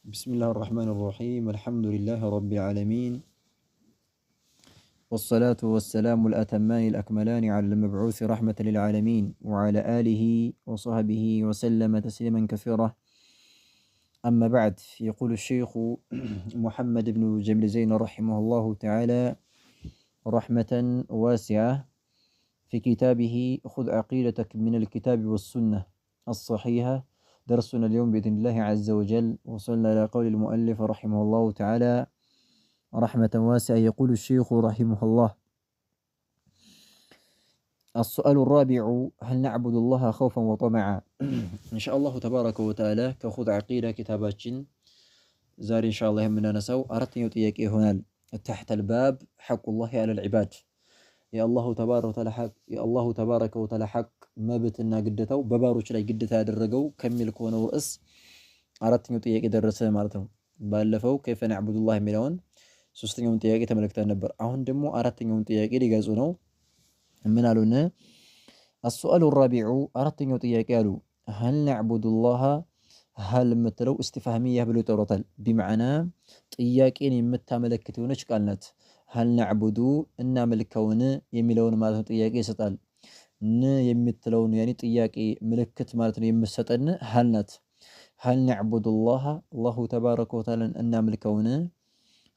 بسم الله الرحمن الرحيم الحمد لله رب العالمين والصلاة والسلام الأتمان الأكملان على المبعوث رحمة للعالمين وعلى آله وصحبه وسلم تسليما كثيرا. أما بعد، يقول الشيخ محمد بن جمل زين رحمه الله تعالى رحمة واسعة في كتابه خذ عقيدتك من الكتاب والسنة الصحيحة. درسنا اليوم بإذن الله عز وجل وصلنا إلى قول المؤلف رحمه الله تعالى رحمة واسعة. يقول الشيخ رحمه الله: السؤال الرابع: هل نعبد الله خوفا وطمعا؟ إن شاء الله تبارك وتعالى كخذ عقيدة كتاباتين زار إن شاء الله من نسو أردت يطيق هنا تحت الباب حق الله على العباد. يا الله تبارك وتعالى حق يا الله تبارك وتعالى حق ما بتنا قدته بباروش لا قدته هذا الرجو كمل كونه رأس أردت يطيق درسه مالتهم بالفو كيف نعبد الله ملون ሶስተኛውን ጥያቄ ተመልክተን ነበር። አሁን ደግሞ አራተኛውን ጥያቄ ሊገልጹ ነው። ምን አሉን? السؤال الرابع አራተኛው ጥያቄ አሉ هل نعبد الله هل የምትለው استفهامية ብሎ ይጠሩታል። بمعنى ጥያቄን የምታመለክት የሆነች ቃል ናት። هل نعبد እናመልከውን የሚለውን ማለት ነው ጥያቄ ይሰጣል። ን የምትለውን ያኒ ጥያቄ ምልክት ማለት ነው የምትሰጠን هل ናት። هل نعبد الله الله تبارك وتعالى እናመልከውን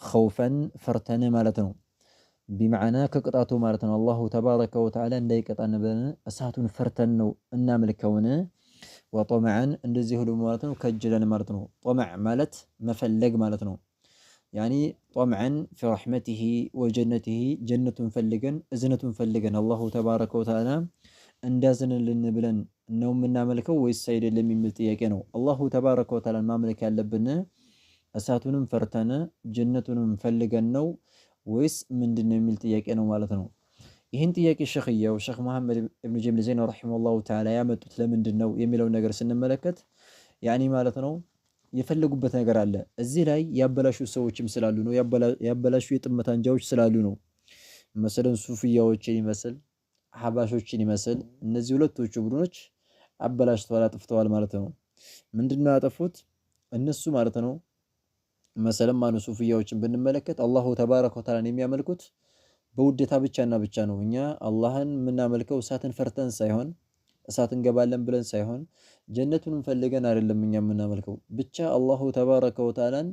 خوفا فرتن مالتنا بمعنى كقطعته مالتنا الله تبارك وتعالى اندي قطعنا بلن اساتون فرتن ان ملكونه وطمعا እንደዚህ ሁሉ ማለት ነው ከጅለን ማለት ነው طمع ማለት መፈለግ ማለት ነው يعني طمعا في رحمته وجنته جنة فلغن اذنة فلغن الله تبارك وتعالى እንዳዝንልን ብለን ነው የምናመልከው ወይስ አይደለም የሚል ጥያቄ ነው። አላሁ ተባረከ ወተዓላ ማምለክ ያለብን እሳቱንም ፈርተን ጀነቱንም ፈልገን ነው ወይስ ምንድነው የሚል ጥያቄ ነው ማለት ነው። ይህን ጥያቄ ሸኽያው ሸኽ መሐመድ ኢብኑ ጀሚል ዘይን ረሂመሁላሁ ተዓላ ያመጡት ለምንድነው የሚለው ነገር ስንመለከት ያኒ ማለት ነው የፈለጉበት ነገር አለ። እዚህ ላይ ያበላሹ ሰዎችም ስላሉ ነው፣ ያበላሹ የጥመት አንጃዎች ስላሉ ነው። መሰለን ሱፊያዎችን ይመስል ሐባሾችን ይመስል እነዚህ ሁለቶቹ ቡድኖች አበላሽተዋል፣ አጥፍተዋል ማለት ነው። ምንድነው ያጠፉት እነሱ ማለት ነው? መሰለም ማኑ ሱፊያዎችን ብንመለከት አላሁ ተባረከ ወተዓላ የሚያመልኩት በውዴታ ብቻና ብቻ ነው። እኛ አላህን የምናመልከው እሳትን ፈርተን ሳይሆን እሳትን ገባለን ብለን ሳይሆን ጀነቱን ፈልገን አይደለም እኛ የምናመልከው ብቻ አላሁ ተባረከ ወተዓላን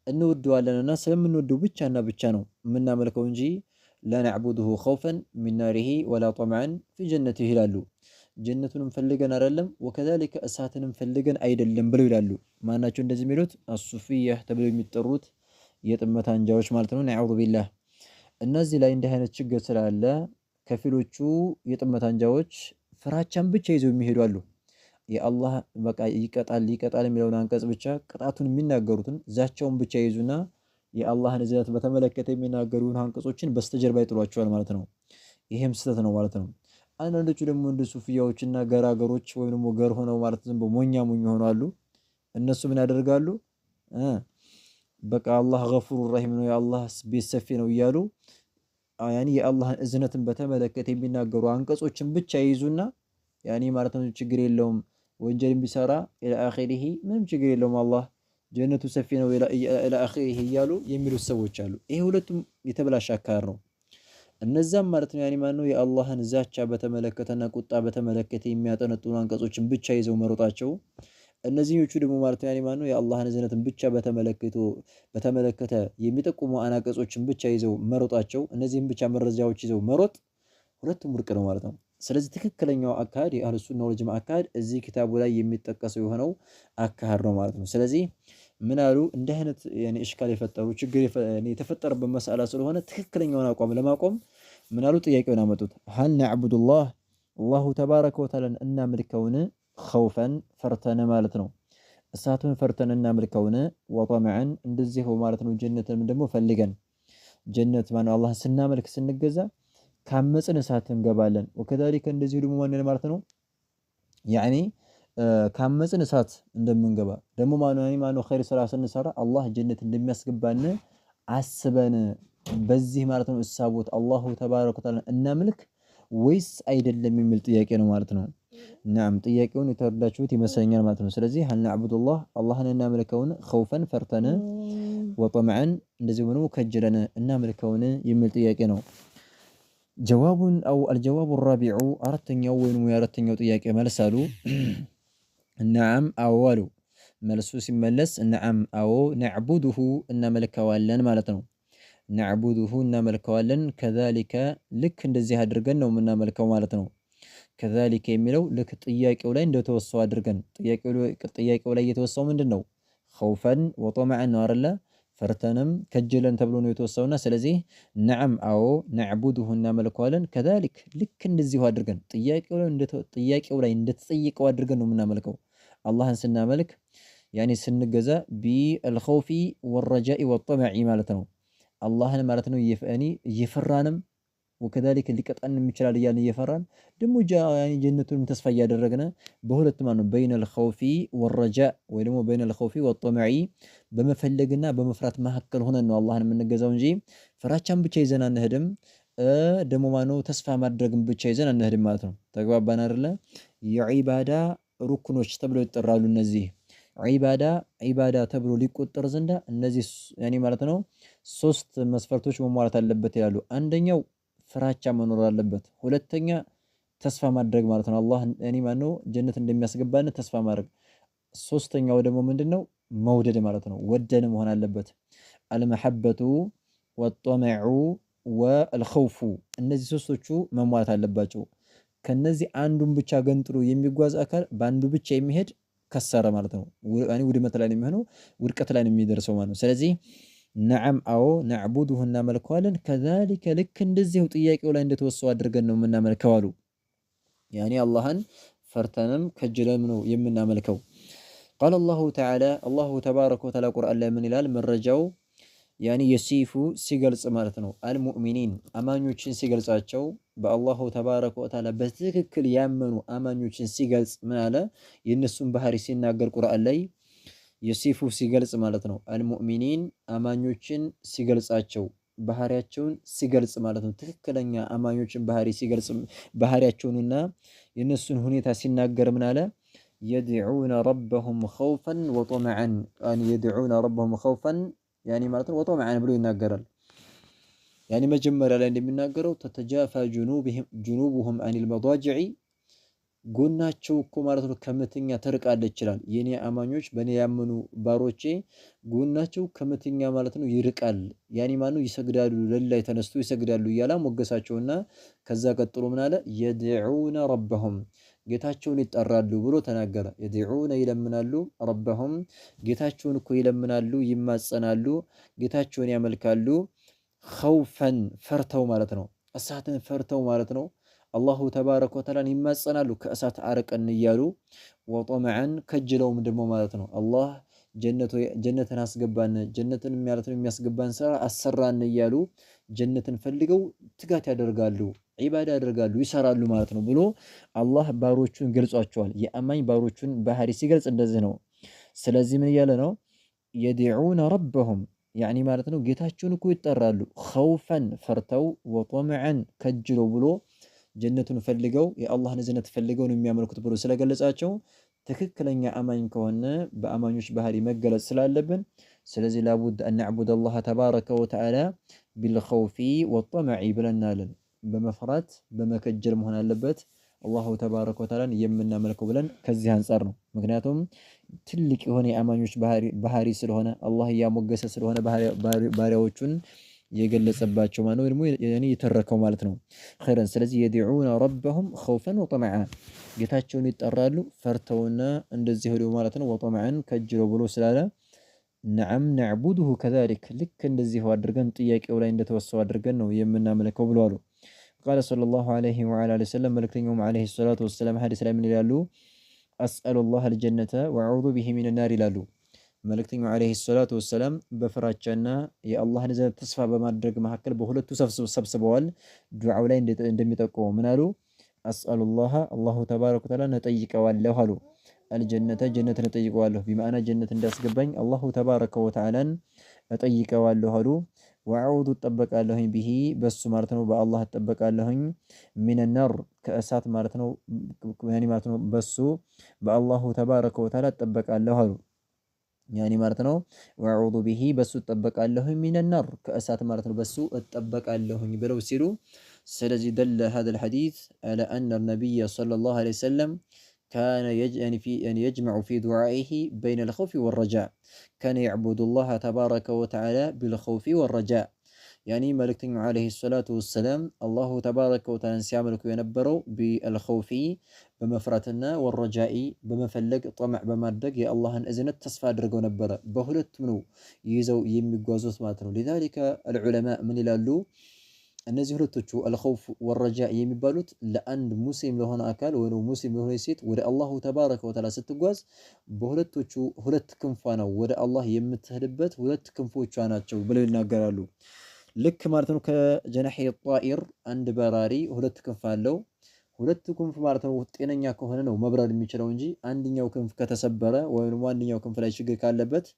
እንወደዋለንና ስለምንወደው ብቻና ብቻ ነው የምናመልከው እንጂ لا نعبده خوفا من ناره ولا طمعا في جنته ይላሉ። ጀነቱንም ፈልገን አይደለም ወከዛሊከ እሳትንም ፈልገን አይደለም ብለው ይላሉ። ማናቸው እንደዚህ የሚሉት? አሱፊያ ተብለው የሚጠሩት የጥመት አንጃዎች ማለት ነው። ነዑዙ ቢላህ። እነዚህ ላይ እንዲህ አይነት ችግር ስላለ ከፊሎቹ የጥመት አንጃዎች ፍራቻን ብቻ ይዘው የሚሄዱ አሉ። የአላህ በቃ ይቀጣል የሚለውን አንቀጽ ብቻ ቅጣቱን የሚናገሩትን ዛቻውን ብቻ ይዙና የአላህን እዝነት በተመለከተ የሚናገሩን አንቀጾችን በስተጀርባ ይጥሏቸዋል ማለት ነው። ይሄም ስህተት ነው ማለት ነው። አንዳንዶቹ ደግሞ እንደ ሱፊያዎችና ገራገሮች ወይም ደግሞ ገር ሆነው ማለት ዝም በሞኛ ሆነዋሉ። እነሱ ምን ያደርጋሉ? በቃ አላህ ገፉሩ ረሂም ነው የአላህ ቤት ሰፊ ነው እያሉ ያኒ የአላህን እዝነትን በተመለከተ የሚናገሩ አንቀጾችን ብቻ ይይዙና ያኒ ማለት ነው ችግር የለውም ወንጀልን ቢሰራ ኢላ አኺሪሂ ምንም ችግር የለውም አላህ ጀነቱ ሰፊ ነው ኢላ አኺሪሂ እያሉ የሚሉት ሰዎች አሉ። ይሄ ሁለቱም የተበላሸ አካር ነው። እነዛም ማለት ነው ያኒ ማን ነው የአላህን ዛቻ በተመለከተና ቁጣ በተመለከተ የሚያጠነጥኑ አንቀጾችን ብቻ ይዘው መሮጣቸው። እነዚህኞቹ ደግሞ ማለት ነው ያኒ ማን ነው የአላህን እዝነትን ብቻ በተመለከተ የሚጠቁሙ አንቀጾችን ብቻ ይዘው መሮጣቸው። እነዚህም ብቻ መረጃዎች ይዘው መሮጥ ሁለቱም ውድቅ ነው ማለት ነው። ስለዚህ ትክክለኛው አካሄድ የአህሉ ሱና ወል ጀማዓ አካሄድ እዚህ ኪታቡ ላይ የሚጠቀሰው የሆነው አካሄድ ነው ማለት ነው። ስለዚህ ምን አሉ? እንደ አይነት ያኔ እሽካል የፈጠሩ ችግር የተፈጠረበት መስአላ ስለሆነ ትክክለኛውን አቋም ለማቆም ምን አሉ? ጥያቄውን አመጡት። هل نعبد الله الله تبارك وتعالى እናምልከውን خوفا ፈርተን ማለት ነው እሳቱን ፈርተን እናምልከውን ወطمعا እንደዚህ ማለት ነው ጀነትን ደግሞ ፈልገን ጀነት ማን አላህ ስናመልክ ስንገዛ ካመጽን እሳት እንገባለን። ወከዛሊከ እንደዚህ ደግሞ ማለት ነው ያኒ ካመጽን እሳት እንደምንገባ ደግሞ ማነው ኸይር ስራ ስንሰራ አላህ ጀነት እንደሚያስገባን አስበን በዚህ ማለት ነው እሳቦት አላሁ ተባረከ ወተዓላ እናምልክ ወይስ አይደለም የሚል ጥያቄ ነው ማለት ነው። ናም ጥያቄውን የተረዳችሁት ይመስለኛል ማለት ነው። ስለዚህ ሀል ነዕቡዱላህ አላህን እናመልከውን ኸውፈን ፈርተን ወጠመዐን እንደዚሁም ደግሞ ከጅለን እናመልከውን የሚል ጥያቄ ነው። ጀዋቡን አው አልጀዋቡ ራቢዑ አራተኛው ወይም የአራተኛው ጥያቄ መልስ አሉ ነዓም አዎ አሉ። መልሱ ሲመለስ ነዓም አዎ ነዕቡዱሁ እናመልከዋለን ማለት ነው። ነዕቡዱሁ እናመልከዋለን ከዛሊከ ልክ እንደዚህ አድርገን ነው የምናመልከው ማለት ነው። ከዛሊከ የሚለው ልክ ጥያቄው ላይ እንደተወሰው አድርገን ጥያቄው ላይ የተወሰው ምንድን ነው? ኸውፈን ወጠመዐን ነው አይደለ? ፈርተንም ከጅለን ተብሎ ነው የተወሰውና ስለዚህ ነዓም አዎ ነዕቡዱሁ እናመልከዋለን ከዛሊክ ልክ እንደዚሁ አድርገን ጥያቄው ላይ እንደተጠየቀው አድርገን ነው የምናመልከው። አላህን ስናመልክ ያኔ ስንገዛ ቢአልኸውፊ ወረጃኢ ወጠመዒ ማለት ነው። አላህን ማለት ነው እየፈራንም ወከዛሊክ ሊቀጣንም ይችላል እያልን እየፈራን ደግሞ ጀነቱንም ተስፋ እያደረግን በሁለት ማለት ነው በይነል ኸውፊ ወረጃእ ወይ ደግሞ በይነል ኸውፊ ወጠመዒ በመፈለግና በመፍራት መካከል ሆነን ነው አላህን የምንገዛው እንጂ ፍራቻን ብቻ ይዘን አንሄድም። ደግሞ ማነው ተስፋ ማድረግን ብቻ ይዘን አንሄድም ማለት ነው። ተግባባን አይደለ? የዒባዳ ሩክኖች ተብለው ይጠራሉ እነዚህ ዒባዳ ተብሎ ሊቆጠር ዘንዳ እነዚህ ያኔ ማለት ነው ሶስት መስፈርቶች መሟላት አለበት ይላሉ። አንደኛው ፍራቻ መኖር አለበት። ሁለተኛ ተስፋ ማድረግ ማለት ነው አላህ ያኔ ማነው ጀነት እንደሚያስገባን ተስፋ ማድረግ። ሶስተኛው ደግሞ ምንድነው መውደድ ማለት ነው ወደን መሆን አለበት። አልመሐበቱ ወጠመዑ ወልኸውፉ እነዚህ ሶስቶቹ መሟላት አለባቸው። ከነዚህ አንዱን ብቻ ገንጥሎ የሚጓዝ አካል በአንዱ ብቻ የሚሄድ ከሰረ ማለት ነው። ያኔ ውድመት ላይ ነው የሚሆነው፣ ውድቀት ላይ ነው የሚደርሰው ማለት ነው። ስለዚህ ነዓም አዎ ነዕቡዱሁ እናመልከዋለን ከዛሊከ ልክ እንደዚሁ ጥያቄው ላይ እንደተወሰው አድርገን ነው የምናመልከው አሉ። ያኔ አላህን ፈርተንም ከጅለም ነው የምናመልከው። ቃለ አላሁ ተዓላ አላሁ ተባረከ ወተዓላ ቁርአን ላይ ምን ይላል? መረጃው ያኔ የሲፉ ሲገልጽ ማለት ነው አልሙእሚኒን አማኞችን ሲገልጻቸው በአላሁ ተባረከ ወተዓላ በትክክል ያመኑ አማኞችን ሲገልጽ ምን አለ? የእነሱን ባህሪ ሲናገር ቁርአን ላይ የሲፉ ሲገልጽ ማለት ነው አልሙእሚኒን አማኞችን ሲገልጻቸው ባህሪያቸውን ሲገልጽ ማለት ነው። ትክክለኛ አማኞችን ባህሪ ሲገልጽ ባህሪያቸውንና የእነሱን ሁኔታ ሲናገር ምን አለ? የድዑነ ረበሁም ኸውፈን ወጠመዐን የድዑነ ረበሁም ኸውፈን ያኔ ማለት ነው ወጠመዐን ብሎ ይናገራል። ያኔ መጀመሪያ ላይ እንደሚናገረው ተተጃፋ ጁኑቡሁም አኒል መዳጅዒ ጎናቸው እኮ ማለት ነው ከመተኛ ተርቃለች ይችላል። የኔ አማኞች በኔ ያመኑ ባሮቼ ጎናቸው ከመተኛ ማለት ነው ይርቃል። ያኔ ማነው ይሰግዳሉ፣ ለላይ ተነስቶ ይሰግዳሉ እያላ ሞገሳቸውና ከዛ ቀጥሎ ምን አለ? የድዑነ ረበሁም ጌታቸውን ይጠራሉ ብሎ ተናገረ። የድዑነ ይለምናሉ፣ ረበሁም ጌታቸውን እኮ ይለምናሉ፣ ይማጸናሉ፣ ጌታቸውን ያመልካሉ። ኸውፈን ፈርተው ማለት ነው እሳትን ፈርተው ማለት ነው። አላሁ ተባረከ ወተዓላን ይማጸናሉ ከእሳት አርቀን እያሉ። ወጠመዐን ከጅለውም ደግሞ ማለት ነው አላህ ጀነትን አስገባን ጀነትን ማለት ነው የሚያስገባን ስራ አሰራን እያሉ ጀነትን ፈልገው ትጋት ያደርጋሉ፣ ዒባዳ ያደርጋሉ፣ ይሰራሉ ማለት ነው ብሎ አላህ ባሮቹን ገልጿቸዋል። የአማኝ ባሮቹን ባህሪ ሲገልጽ እንደዚህ ነው። ስለዚህ ምን እያለ ነው? የድዑነ ረበሁም ያኒ ማለት ነው ጌታቸውን እኮ ይጠራሉ፣ ኸውፈን ፈርተው፣ ወጠመዐን ከጅለው ብሎ ጀነቱን ፈልገው የአላህን እዝነት ፈልገው ነው የሚያመልኩት ብሎ ስለገለጻቸው ትክክለኛ አማኝ ከሆነ በአማኞች ባህሪ መገለጽ ስላለብን ስለዚህ ላቡድ አን ነዕቡደ አላህ ተባረከ ወተዓላ ቢልኸውፊ ወጠመዒ ብለናለን። በመፍራት በመከጀል መሆን አለበት አላሁ ተባረከ ወተዓላን የምናመልከው ብለን ከዚህ አንፃር ነው። ምክንያቱም ትልቅ የሆነ የአማኞች ባህሪ ስለሆነ አላህ እያሞገሰ ስለሆነ ባሪያዎቹን የገለጸባቸው ማለት ነው፣ ደግሞ ያኔ የተረከው ማለት ነው። ኸይረን ስለዚህ የድዑነ ረበሁም ኸውፈን ወጠመዐ ጌታቸውን ይጠራሉ ፈርተውና እንደዚህ ሄዶ ማለት ነው። ወጠመዐን ከጅለው ብሎ ስላለ ነዓም ነዕቡዱሁ ከዛሊክ ልክ እንደዚህ አድርገን ጥያቄው ላይ እንደተወሰው አድርገን ነው የምናመልከው ብለዋል። ቃለ ሰለላሁ ዐለይሂ ወዐላ ወሰለም መልእክተኛውም ዐለይሂ ሰላቱ ወሰላም ሐዲስ ላይ ምን ይላሉ? አስአሉላህ አልጀነተ ወአዑዙ ቢሂ ሚነ ናር ይላሉ። መልእክተኛው ዐለይሂ ሰላቱ ወሰላም በፍራቻና የአላህን እዝነት ተስፋ በማድረግ መካከል በሁለቱ ሰብስበዋል። ዱዓው ላይ እንደሚጠቁመው ምን አሉ? አስአሉላህ አላሁ ተባረከ ወተዓላ እጠይቀዋለሁ አሉ። አልጀነተ ጀነትን እጠይቀዋለሁ ቢማዕና ጀነት እንዳስገባኝ አላሁ ተባረከ ወተዓላን እጠይቀዋለሁ አሉ። ወአዑዙ እጠበቃለሁኝ ቢሂ በሱ ማለት ነው በአላህ እጠበቃለሁኝ ሚነ ነር ከእሳት ማለት ነው ያኒ ማለት ነው በሱ በአላሁ ተባረከ ወተዓላ እጠበቃለሁ አሉ። ያኒ ማለት ነው ወአዑዙ ቢሂ በሱ እጠበቃለሁኝ ሚነ ነር ከእሳት ማለት ነው በሱ እጠበቃለሁኝ ብለው ሲሉ ስለዚህ ደለ ሀዘል ሐዲስ አላ አነ ነቢየ ሰለላሁ ዐለይሂ ወሰለም ካነ የጅመዑ ፊ ዱዓኢሂ በይነል ኸውፊ ወረጃእ ካነ የዕቡዱላህ ተባረከ ወተዓላ ቢልኸውፊ ወረጃእ። ያኒ መልእክተኛው ዓለይሂ ሰላቱ ወሰላም አላሁ ተባረከ ወተዓላን ሲያመልኩ የነበረው ቢልኸውፊ በመፍራትና ወረጃኢ በመፈለግ ጠመዕ በማድረግ የአላህን እዝነት ተስፋ አድርገው ነበረ። በሁለቱም ነው ይዘው የሚጓዙት ማለት ነው። ሊዛሊከ አልዑለማ ምን ይላሉ? እነዚህ ሁለቶቹ አልኸውፍ ወረጃ የሚባሉት ለአንድ ሙስሊም ለሆነ አካል ወይ ሙስሊም ለሆነ ሴት ወደ አላሁ ተባረከ ወተዓላ ስትጓዝ በሁለቶቹ ሁለት ክንፏ ነው ወደ አላህ የምትሄድበት ሁለት ክንፎቿ ናቸው ብለው ይናገራሉ። ልክ ማለት ነው ከጀናሒ ጣኢር አንድ በራሪ ሁለት ክንፍ አለው። ሁለት ክንፍ ማለት ነው ጤነኛ ከሆነ ነው መብረር የሚችለው እንጂ አንደኛው ክንፍ ከተሰበረ ወይም አንደኛው ክንፍ ላይ ችግር ካለበት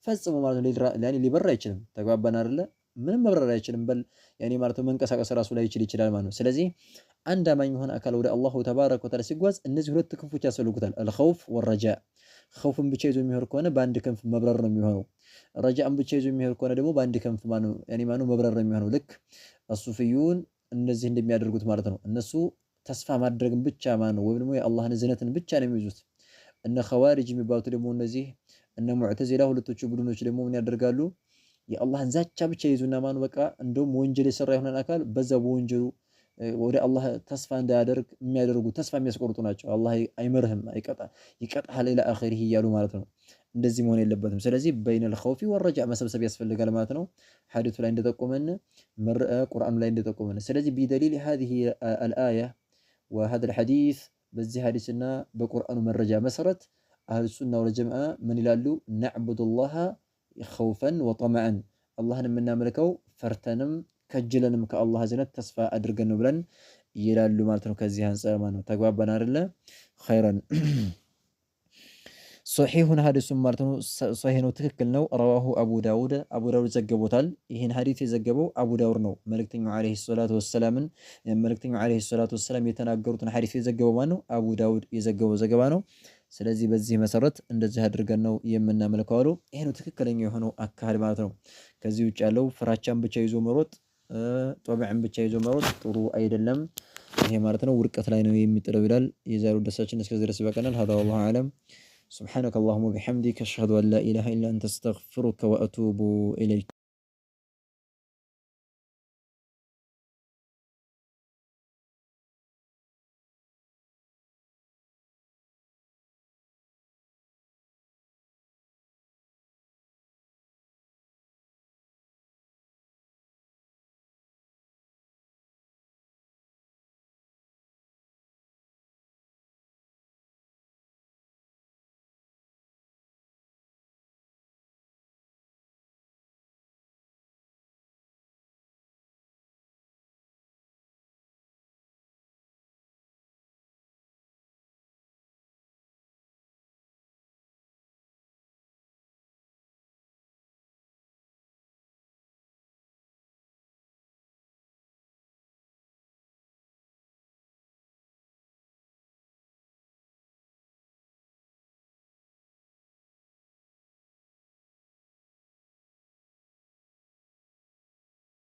ፈጽሞ ማለት ነው ሊበር አይችልም። ተግባባን አይደለ? ምንም መብረር አይችልም። በል ያኔ ማለት መንቀሳቀስ ራሱ ላይ ይችላል ማለት ነው። ስለዚህ አንድ አማኝ የሆነ አካል ወደ አላሁ ተባረከ ወተዓላ ሲጓዝ እነዚህ ሁለት ክንፎች ያስፈልጉታል። አልኸውፍ ወረጃ። ኸውፍን ብቻ ይዞ የሚሄድ ከሆነ በአንድ ክንፍ መብረር ነው የሚሆነው። ረጃን ብቻ ይዞ የሚሄድ ከሆነ ደግሞ በአንድ ክንፍ ያኔ መብረር ነው የሚሆነው። ልክ አሱፊዩን እነዚህ እንደሚያደርጉት ማለት ነው። እነሱ ተስፋ ማድረግን ብቻ ማለት ነው ወይም ደግሞ የአላህን እዝነትን ብቻ ነው የሚይዙት። እነ ኸዋሪጅ የሚባሉት ደግሞ እነዚህ እነ ሙዕተዚላ ሁለቶቹ ቡድኖች ደግሞ ምን ያደርጋሉ? የአላህን ዛቻ ብቻ ይዙና ማኑ በቃ እንደውም ወንጀል የሰራ የሆነን አካል በዛ በወንጀሉ ወደ አላህ ተስፋ እንዳያደርግ የሚያደርጉ ተስፋ የሚያስቆርጡ ናቸው። አላህ አይምርህም ይቀጣሃል ኢላ አኺሪህ እያሉ ማለት ነው። እንደዚህ መሆን የለበትም። ስለዚህ በይነል ኸውፊ ወረጃ መሰብሰብ ያስፈልጋል ማለት ነው። ሐዲሱ ላይ እንደጠቆመን ቁርአኑ ላይ እንደጠቆመን ስለዚህ ቢደሊል هذه الآية وهذا الحديث በዚህ ሐዲስና በቁርአኑ መረጃ መሰረት አህሉ ሱና ወል ጀማዓ ምን ይላሉ? ነዕቡዱላህ ኸውፈን ወጠመዐን አላህን የምናመልከው ፈርተንም ከጅለንም ከአላህ እዝነት ተስፋ አድርገን ነው ብለን ይላሉ ማለት ነው። ከዚህ አንፃር ማለት ነው። ተግባባን አይደለ? ኸይረን ሶሒሁን ሐዲሱን ማለት ነው። ሶሒህ ነው፣ ትክክል ነው። ረዋሁ አቡ ዳውድ ዘግቦታል። ይህን ሐዲስ የዘገበው አቡ ዳውድ ነው። መልእክተኛው ዓለይሂ ሰላቱ ወሰላም የተናገሩትን ሐዲስ የዘገበው ማን ነው? አቡ ዳውድ የዘገበው ዘገባ ነው። ስለዚህ በዚህ መሰረት እንደዚህ አድርገን ነው የምናመልከው አሉ። ይሄ ነው ትክክለኛ የሆነው አካሄድ ማለት ነው። ከዚህ ውጭ ያለው ፍራቻን ብቻ ይዞ መሮጥ፣ ጦብዕን ብቻ ይዞ መሮጥ ጥሩ አይደለም። ይሄ ማለት ነው ውድቀት ላይ ነው የሚጥለው ይላል። የዛሬው ደሳችን እስከዚህ ድረስ ይበቃናል። ሀዛ ወላሁ አዕለም። ሱብሓነከ አላሁመ ወቢሐምዲከ አሽሀዱ አን ላ ኢላሀ ኢላ አንተ አስተግፊሩከ ወአቱቡ ኢለይክ።